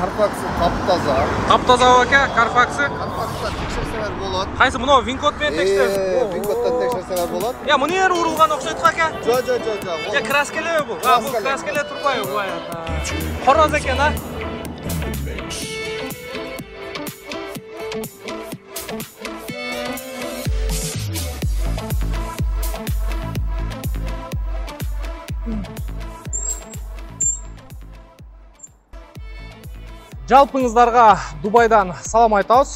Carfax'ı taptaza. Taptaza aka, Carfax'ı. Carfax'tan tekşirseler болады. Qaysi buni Vincode bilan tekshirasiz? Vincode'dan tekşirseler болады. Ya buni yer urilgan o'xshaydi aka. Jo. Ya kraskalar bu. Ha, bu kraskalar turmaydi bu hayotda. Xo'roz ekan ha. Жалпыңыздарга Дубайдан салам айтабыз.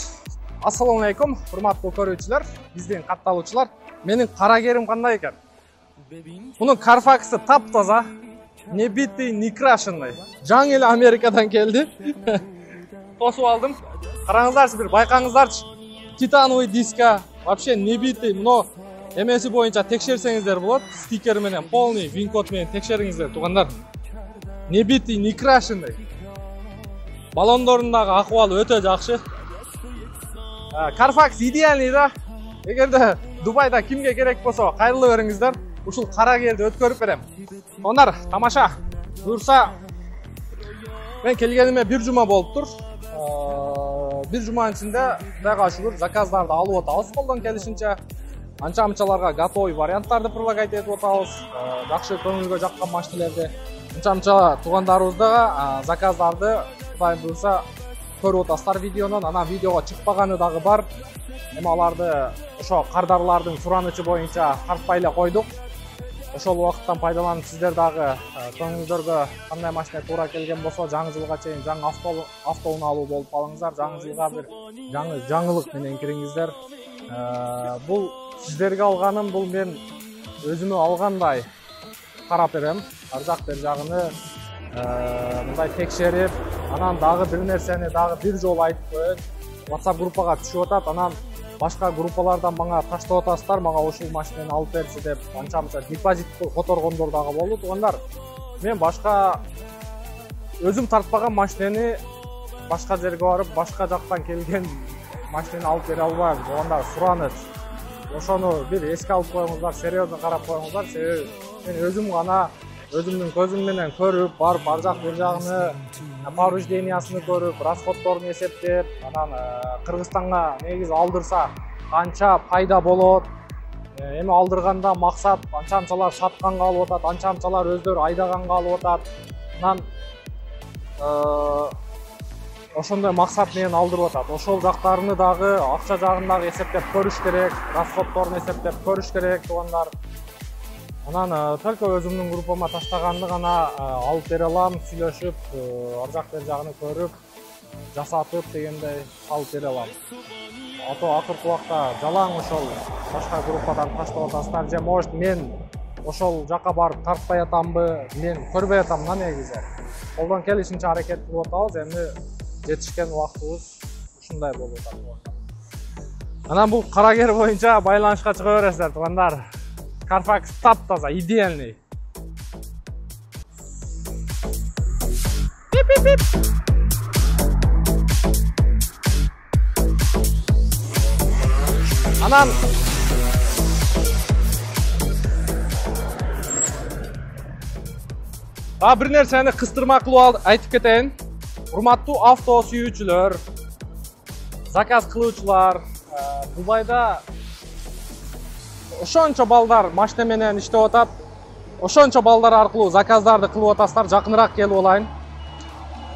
Ассаламу алейкум, урматтуу көрүүчүлөр, биздин катталуучулар. Менин карагерим кандай экен? Мунун Carfax'ы таптаза, не битый, не крашенный. Жаңы эле Америкадан келди. Тосуп алдым. Караңыздарчы, бир байкаңыздарчы. Титановый диска, вообще не битый, но эмеси боюнча текшерсеңиздер болот. Стикер менен, полный Vincode менен текшериңиздер, туугандар. Не битый, не крашенный. Балондорындагы акыбалы өтө жакшы. Carfax идеальный да. Эгерде Дубайда кимге керек болсо, кайрылып бериңиздер. Ушул карагерди өткөрүп берем. Ондар, тамаша. Буюрса, мен келгениме 1 жума болуптур. 1 жуманын ичинде Кудайга шүгүр заказдарды алып атабыз колдон келишинче. Анча-мынчаларга готовый варианттарды предлагать этип атабыз. Жакшы көңүлгө жаккан машиналерди анча-мынча туугандарыбызга заказдарды Кудай буюрса көрүп атасыздар видеонун. Анан видеого чыкпаганы дагы бар. Эми аларды ошо кардарлардын суранычы боюнча тартпай эле койдук. Ошол убакыттан пайдаланып сиздер дагы көңүлдөргө кандай машина туура келген болсо, жаңы жылга чейин жаңы автоунаа алуу болуп калыңыздар. Жаңы жылга бир жаңылык менен кириңиздер. Бул сиздерге алганым, бул мен өзүмө алгандай карап берем. Ар жак бер жагыны мындай текшерип, анан дагы бир нерсени дагы бир жолу айтып коет. WhatsApp группага түшүп атат, анан башка группалардан мага таштап атасыздар, мага ушул машинени алып берчи деп анча-мынча депозит которгондор дагы болду. Туугандар, мен башка өзүм тартпаган машинени башка жерге барып, башка жактан келген машинени алып бере албайм. Туугандар, сураныч. Ошону бир эске алып коюңуздар, серьезно карап коюңуздар. Себеби мен өзүм гана өзүмдүн көзүм менен көрүп, барып ар жак бир жагын повреждениясын көрүп, расходторун эсептеп, анан Кыргызстанга негизи алдырса канча пайда болот. Эми алдырганда максат анча-мынчалар сатканга алып атат, анча-мынчалар өздөрү айдаганга алып атат. Анан ошондой максат менен алдырып атат. Ошол жактарыны дагы акча жагын дагы эсептеп көрүш керек, расходторун эсептеп көрүш керек, туугандар. Анан только өзүмдүн группама таштаганды гана алып бере алам, сүйлөшүп, ар жак бер жагын көрүп, жасатып дегендей алып бере алам. Ато акыркы убакта жалаң ошол башка группадан таштап атасыздар, же может мен ошол жака барып тартпай атамбы, мен көрбөй атам да негизи. Колдон келишинче аракет кылып атабыз, эми жетишкен убактыбыз ушундай болуп атат. Анан бул карагер боюнча байланышка чыга бересиздер, туугандар. Carfax таптаза, идеальный. Пип-пип-пип. Анан бир нерсени кыстырма кылып айтып кетейин. Урматтуу авто сүйүүчүлөр, заказ кылуучулар, Дубайда ошончо балдар машина менен иштеп атат. Ошончо балдар аркылуу заказдарды кылып атасыздар, жакыныраак келип алайын.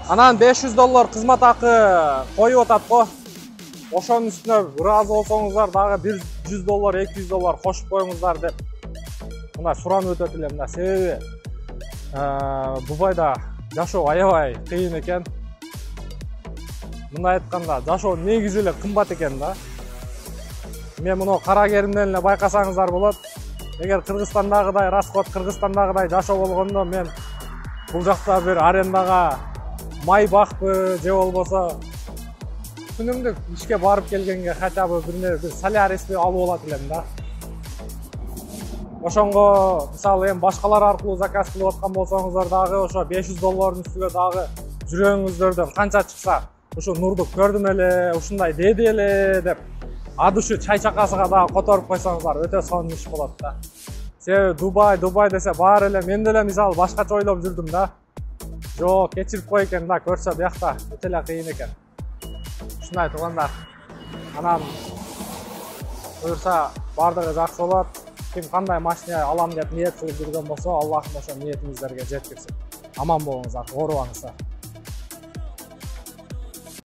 Анан $500 кызмат акы коюп атат го. Ошонун үстүнө ыраазы болсоңуздар дагы $100, $200 кошуп коюңуздар деп мындай суранып өтөт элем да. Себеби Дубайда жашоо аябай кыйын экен. Мындай айтканда, жашоо негизи эле кымбат экен да. Мен муну карагеримден эле байкасаңыздар болот. Эгер Кыргызстандагыдай расход, Кыргызстандагыдай жашоо болгондо мен бул жакта бир арендага май бакпы, же болбосо күнүмдүк ишке барып келгенге хотя бы бир соляриспи алып алат элем да. Ошонго мисалы эми башкалар аркылуу заказ кылып аткан болсоңуздар дагы ошо $500 үстүгө дагы жүрөгүңүздөрдөн канча чыкса, ушу нурду көрдүм эле, ушундай деди эле деп адышы чай чакасыга дагы которуп койсоңуздар өтө сонун иш болот да. Себеби Дубай десе баары эле мен деле мисалы башкача ойлоп жүрдүм да. Жок, кечирип кой экен да, көрсө биякта өтө эле кыйын экен. Ушундай туугандар. Анан буюрса бардыгы жакшы болот. Ким кандай машина алам деп ниет кылып жүргөн болсо, Аллахым ошо ниетиңиздерге жеткирсин. Аман болуңуздар, оорубаңыздар.